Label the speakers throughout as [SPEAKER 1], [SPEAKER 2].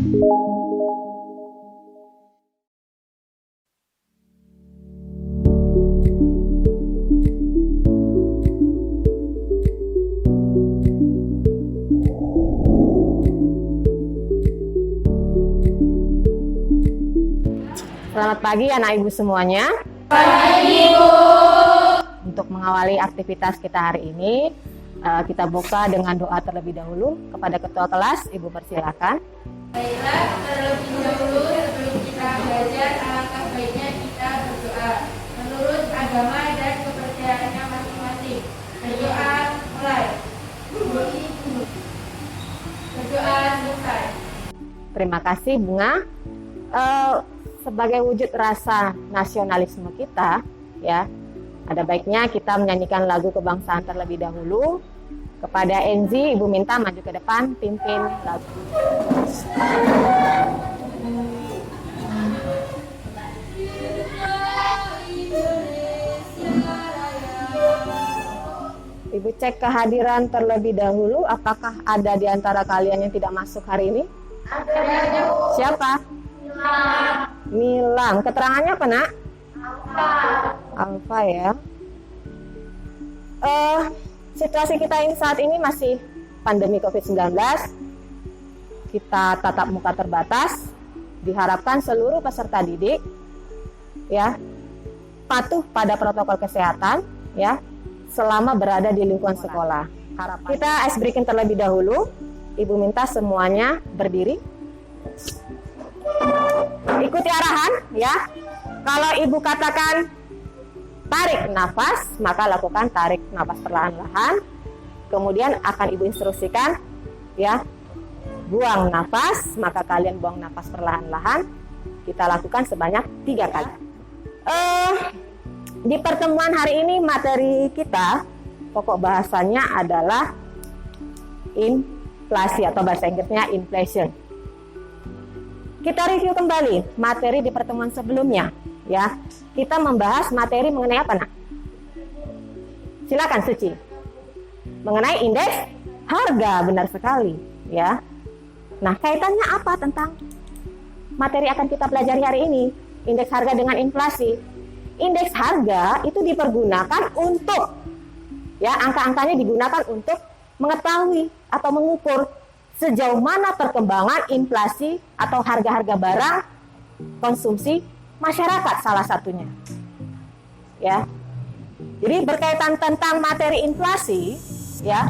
[SPEAKER 1] Selamat pagi anak ibu semuanya.
[SPEAKER 2] Pagi Ibu.
[SPEAKER 1] Untuk mengawali aktivitas kita hari ini, kita buka dengan doa terlebih dahulu. Kepada ketua kelas, ibu persilakan.
[SPEAKER 2] Baiklah, terlebih dahulu sebelum kita belajar, alangkah baiknya kita berdoa menurut agama dan kepercayaannya masing-masing. Berdoa mulai. Berdoa selesai.
[SPEAKER 1] Terima kasih Bunga. Sebagai wujud rasa nasionalisme kita, ya, ada baiknya kita menyanyikan lagu kebangsaan terlebih dahulu. Kepada Enzi, ibu minta maju ke depan, pimpin lagu. Ibu cek kehadiran terlebih dahulu. Apakah ada di antara kalian yang tidak masuk hari ini?
[SPEAKER 2] Ada.
[SPEAKER 1] Siapa? Milang. Keterangannya apa, Nak? Alfa ya. Situasi kita ini saat ini masih pandemi COVID-19. Kita tatap muka terbatas. Diharapkan seluruh peserta didik ya patuh pada protokol kesehatan ya selama berada di lingkungan sekolah. Kita ice breaking terlebih dahulu. Ibu minta semuanya berdiri. Ikuti arahan ya. Kalau ibu katakan tarik nafas, maka lakukan tarik nafas perlahan-lahan. Kemudian akan ibu instruksikan ya, buang nafas, maka kalian buang nafas perlahan-lahan. Kita lakukan sebanyak 3 kali. Di pertemuan hari ini materi kita pokok bahasanya adalah inflasi atau bahasa Inggrisnya inflation. Kita review kembali materi di pertemuan sebelumnya ya. Kita membahas materi mengenai apa, Nak? Silakan Suci. Mengenai indeks harga, benar sekali ya. Nah, kaitannya apa tentang materi akan kita pelajari hari ini? Indeks harga dengan inflasi. Indeks harga itu dipergunakan untuk ya, angka-angkanya digunakan untuk mengetahui atau mengukur sejauh mana perkembangan inflasi atau harga-harga barang konsumsi masyarakat salah satunya. Ya. Jadi berkaitan tentang materi inflasi ya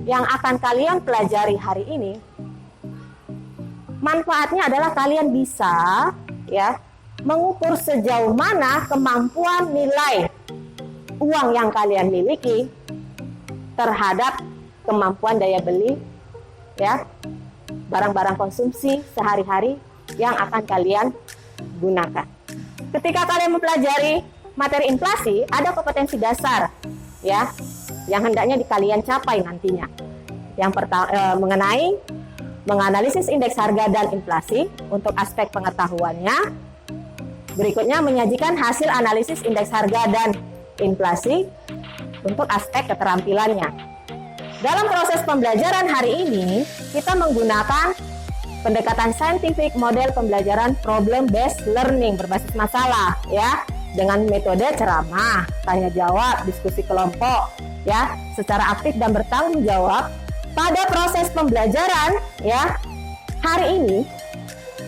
[SPEAKER 1] yang akan kalian pelajari hari ini, manfaatnya adalah kalian bisa ya mengukur sejauh mana kemampuan nilai uang yang kalian miliki terhadap kemampuan daya beli ya barang-barang konsumsi sehari-hari yang akan kalian gunakan. Ketika kalian mempelajari materi inflasi, ada kompetensi dasar ya yang hendaknya kalian capai nantinya. Yang pertama mengenai menganalisis indeks harga dan inflasi untuk aspek pengetahuannya. Berikutnya menyajikan hasil analisis indeks harga dan inflasi untuk aspek keterampilannya. Dalam proses pembelajaran hari ini, kita menggunakan pendekatan scientific model pembelajaran problem based learning berbasis masalah ya, dengan metode ceramah, tanya jawab, diskusi kelompok ya, secara aktif dan bertanggung jawab. Pada proses pembelajaran ya, hari ini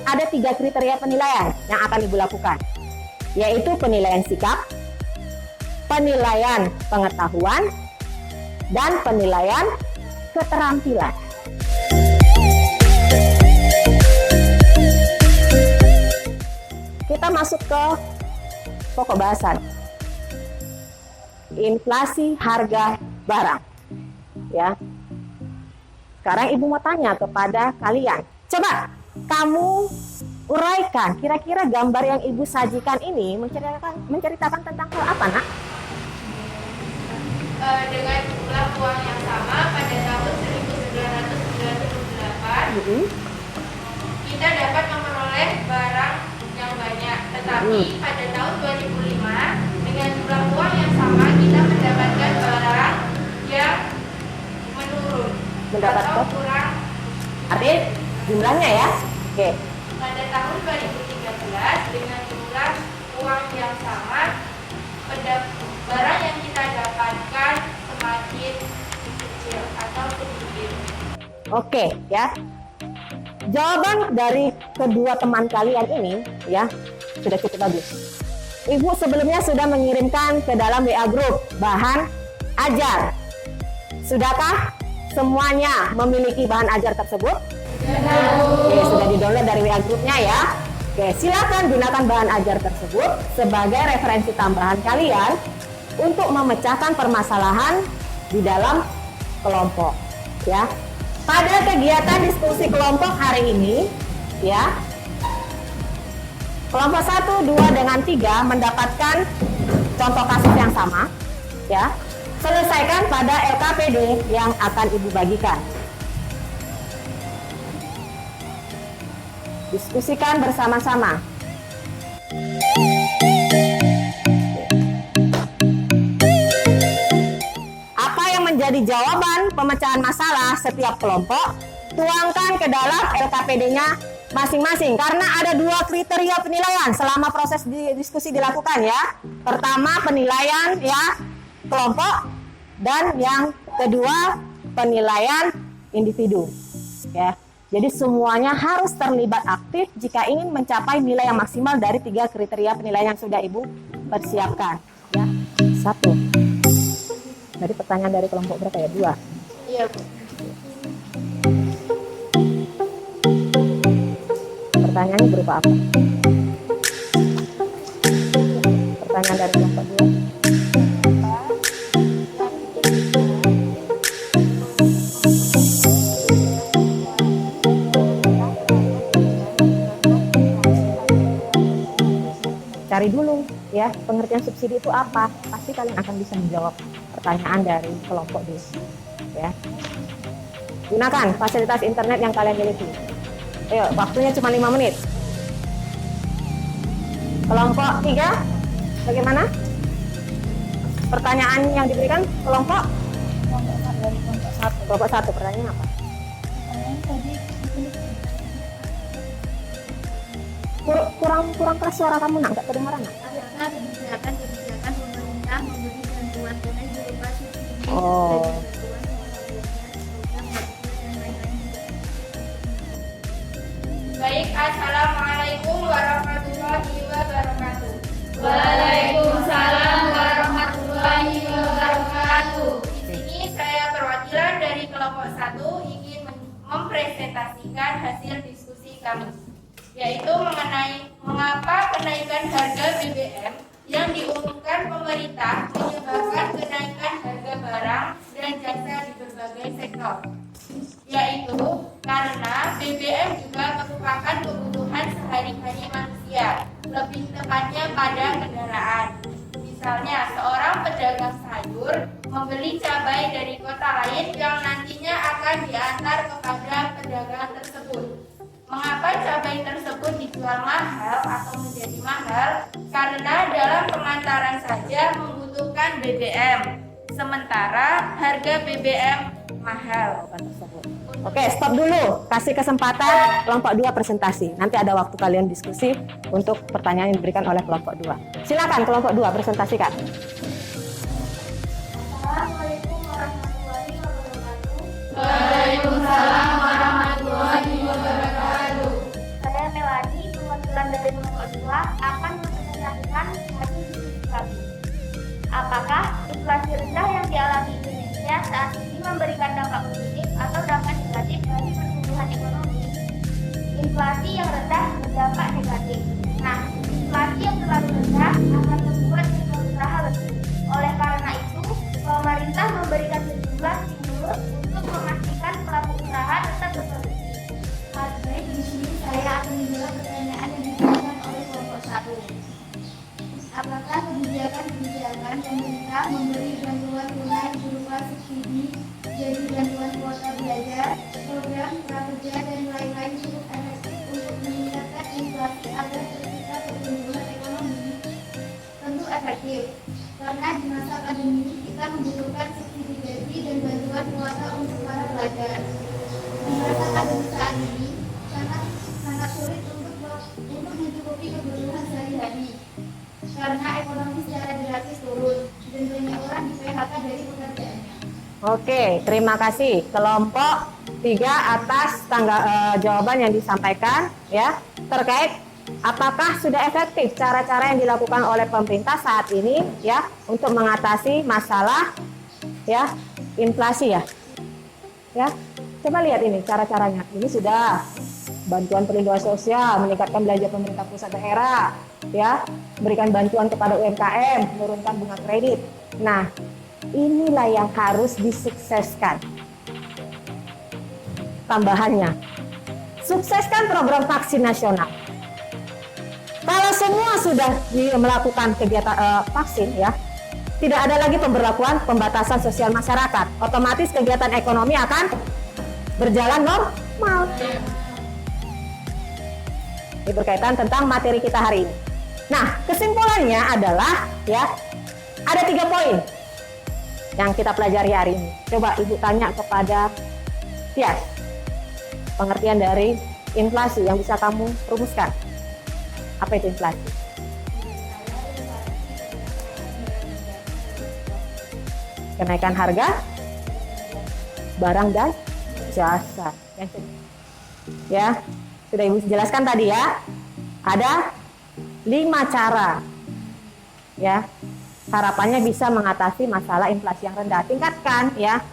[SPEAKER 1] ada 3 kriteria penilaian yang akan Ibu lakukan, yaitu penilaian sikap, penilaian pengetahuan, dan penilaian keterampilan. Kita masuk ke pokok bahasan. Inflasi harga barang. Ya. Sekarang Ibu mau tanya kepada kalian. Coba kamu uraikan kira-kira gambar yang Ibu sajikan ini menceritakan tentang hal apa, Nak?
[SPEAKER 2] Dengan jumlah uang yang sama pada tahun 1998, kita dapat memperoleh barang yang banyak. Tetapi pada tahun 2005, dengan jumlah uang yang sama kita mendapatkan barang yang menurun atau kurang.
[SPEAKER 1] Artinya jumlahnya ya, Oke.
[SPEAKER 2] Pada tahun 2013 dengan jumlah uang yang sama, barang yang kita dapatkan semakin kecil atau sedikit.
[SPEAKER 1] Oke, ya. Jawaban dari kedua teman kalian ini ya sudah cukup bagus. Ibu sebelumnya sudah mengirimkan ke dalam WA group bahan ajar. Sudahkah semuanya memiliki bahan ajar tersebut? Oke, sudah di-download dari WA grupnya ya. Oke, silakan gunakan bahan ajar tersebut sebagai referensi tambahan kalian untuk memecahkan permasalahan di dalam kelompok ya. Pada kegiatan diskusi kelompok hari ini ya, kelompok 1, 2 dengan 3 mendapatkan contoh kasus yang sama ya. Selesaikan pada LKPD yang akan Ibu bagikan. Diskusikan bersama-sama. Apa yang menjadi jawaban pemecahan masalah setiap kelompok, tuangkan ke dalam LKPD-nya masing-masing. Karena ada 2 kriteria penilaian selama proses diskusi dilakukan ya. Pertama penilaian ya kelompok, dan yang kedua penilaian individu ya. Jadi semuanya harus terlibat aktif jika ingin mencapai nilai yang maksimal dari 3 kriteria penilaian yang sudah Ibu persiapkan ya. 1. Tadi pertanyaan dari kelompok berapa ya? 2.
[SPEAKER 2] Iya, Bu.
[SPEAKER 1] Pertanyaannya berupa apa? Pertanyaan dari kelompok 2. Cari dulu ya, pengertian subsidi itu apa? Pasti kalian akan bisa menjawab pertanyaan dari kelompok D ya. Gunakan fasilitas internet yang kalian miliki. Ayo, waktunya cuma 5 menit. Kelompok 3 bagaimana? Pertanyaan yang diberikan kelompok 1. Kelompok 1 pertanyaan apa? Kurang keras suara kamu nak, nggak kedengaran nak?
[SPEAKER 2] Adakah kebijakan pemerintah memberi bantuan tunai berupa subsidi
[SPEAKER 1] Oh.
[SPEAKER 2] Baik, assalamualaikum warahmatullahi wabarakatuh. Waalaikumsalam warahmatullahi wabarakatuh. Di sini saya perwakilan dari kelompok 1 ingin mempresentasikan hasil diskusi kami, yaitu mengenai mengapa kenaikan harga BBM yang diumumkan pemerintah menyebabkan kenaikan harga barang dan jasa di berbagai sektor, yaitu karena BBM juga merupakan kebutuhan sehari-hari manusia, lebih tepatnya pada kendaraan. Misalnya, seorang pedagang sayur membeli cabai dari kota lain yang nantinya akan diantar kepada pedagang tersebut. Mengapa cabai tersebut dijual mahal atau menjadi mahal? Karena dalam pengantaran saja membutuhkan BBM, sementara harga BBM mahal.
[SPEAKER 1] Oke, stop dulu. Kasih kesempatan kelompok 2 presentasi. Nanti ada waktu kalian diskusi untuk pertanyaan yang diberikan oleh kelompok 2. Silakan kelompok 2 presentasikan.
[SPEAKER 2] Assalamualaikum warahmatullahi wabarakatuh. Waalaikumsalam warahmatullahi wabarakatuh.
[SPEAKER 3] Saya Melani, perwakilan dari kelompok 2 akan mempresentasikan hasil diskusi kami. Apakah inflasi rendah yang dialami Indonesia saat ini memberikan dampak positif atau dampak negatif bagi pertumbuhan ekonomi? Inflasi yang rendah berdampak negatif. Nah, inflasi yang terlalu rendah akan membuat sektor usaha lesu. Oleh karena itu, pemerintah memberikan sejumlah stimulus untuk memastikan pelaku usaha tetap berproduksi. Baik, di sini saya akan menjawab pertanyaan yang diberikan oleh kelompok 1. Apakah kebijakan pemerintah memberi bantuan tunai berupa subsidi, jadi bantuan kuota belajar, program prakerja dan lain-lain cukup efektif untuk meningkatkan inflasi agar tercipta pertumbuhan ekonomi? Tentu efektif, karena di masa pandemi kita membutuhkan subsidi gaji dan bantuan kuota untuk para pelajar. Di masa pandemi saat ini sangat kebutuhan sehari-hari. Karena ekonomi secara drastis turun dan banyak orang di PHK dari pekerjaannya.
[SPEAKER 1] Oke, terima kasih. Kelompok 3 atas jawaban yang disampaikan ya terkait apakah sudah efektif cara-cara yang dilakukan oleh pemerintah saat ini ya untuk mengatasi masalah ya inflasi ya. Ya. Coba lihat ini cara-caranya. Ini sudah bantuan perlindungan sosial, meningkatkan belanja pemerintah pusat daerah, ya, berikan bantuan kepada UMKM, menurunkan bunga kredit. Nah, inilah yang harus disukseskan. Tambahannya, sukseskan program vaksin nasional. Kalau semua sudah melakukan kegiatan vaksin, ya, tidak ada lagi pemberlakuan pembatasan sosial masyarakat. Otomatis kegiatan ekonomi akan berjalan normal. Ini berkaitan tentang materi kita hari ini. Nah, kesimpulannya adalah ya ada 3 poin yang kita pelajari hari ini. Coba Ibu tanya kepada Tias, pengertian dari inflasi yang bisa kamu rumuskan. Apa itu inflasi? Kenaikan harga barang dan jasa. Ya, sudah Ibu jelaskan tadi ya. Ada 5 cara. Ya. Harapannya bisa mengatasi masalah inflasi yang rendah. Tingkatkan ya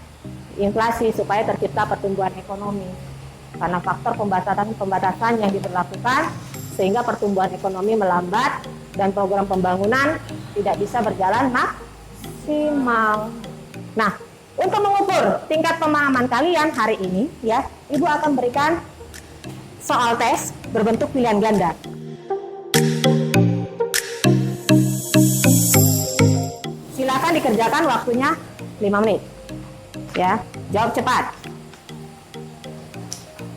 [SPEAKER 1] inflasi supaya tercipta pertumbuhan ekonomi. Karena faktor pembatasan yang diberlakukan sehingga pertumbuhan ekonomi melambat dan program pembangunan tidak bisa berjalan maksimal. Nah, untuk mengukur tingkat pemahaman kalian hari ini, ya, Ibu akan berikan soal tes berbentuk pilihan ganda. Silakan dikerjakan waktunya 5 menit. Ya, jawab cepat.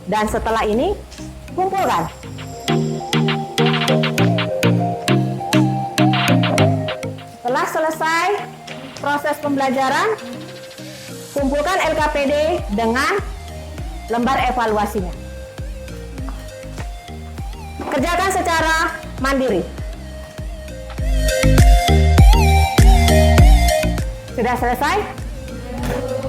[SPEAKER 1] Dan setelah ini, kumpulkan. Setelah selesai proses pembelajaran, kumpulkan LKPD dengan lembar evaluasinya. Kerjakan secara mandiri. Sudah selesai?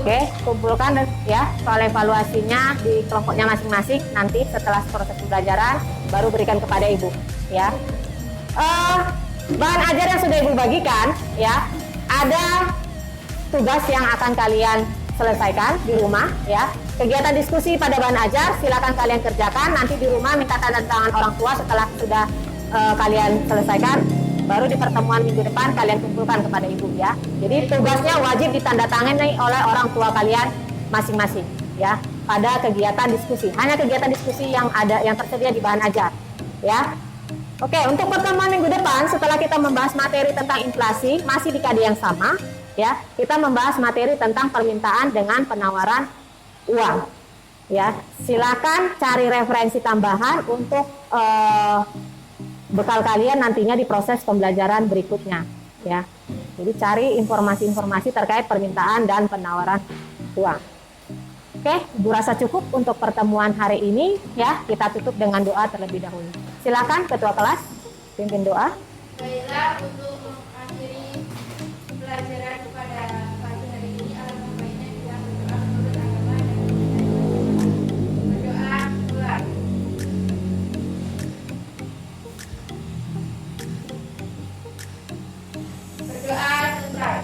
[SPEAKER 1] Oke, kumpulkan ya soal evaluasinya di kelompoknya masing-masing. Nanti setelah proses pembelajaran baru berikan kepada Ibu. Ya, bahan ajar yang sudah Ibu bagikan, ya, ada tugas yang akan kalian selesaikan di rumah, ya. Kegiatan diskusi pada bahan ajar silakan kalian kerjakan. Nanti di rumah minta tanda tangan orang tua setelah sudah kalian selesaikan. Baru di pertemuan minggu depan kalian kumpulkan kepada Ibu, ya. Jadi tugasnya wajib ditandatangani oleh orang tua kalian masing-masing, ya. Pada kegiatan diskusi. Hanya kegiatan diskusi yang ada yang tersedia di bahan ajar, ya. Oke, untuk pertemuan minggu depan setelah kita membahas materi tentang inflasi masih di KD yang sama, ya. Kita membahas materi tentang permintaan dengan penawaran uang, ya. Silakan cari referensi tambahan untuk bekal kalian nantinya di proses pembelajaran berikutnya, ya. Jadi cari informasi-informasi terkait permintaan dan penawaran uang. Oke, Ibu rasa cukup untuk pertemuan hari ini, ya. Kita tutup dengan doa terlebih dahulu. Silakan Ketua kelas pimpin doa.
[SPEAKER 2] Baiklah, untuk mengakhiri pelajaran pada pagi hari ini, alangkah baiknya kita berdoa menurut agama dan berdoa mulai. Berdoa selesai.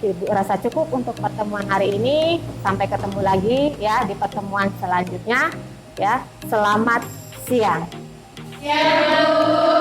[SPEAKER 1] Ibu rasa cukup untuk pertemuan hari ini. Sampai ketemu lagi ya di pertemuan selanjutnya, ya. Selamat siang.
[SPEAKER 2] Siap, Bu.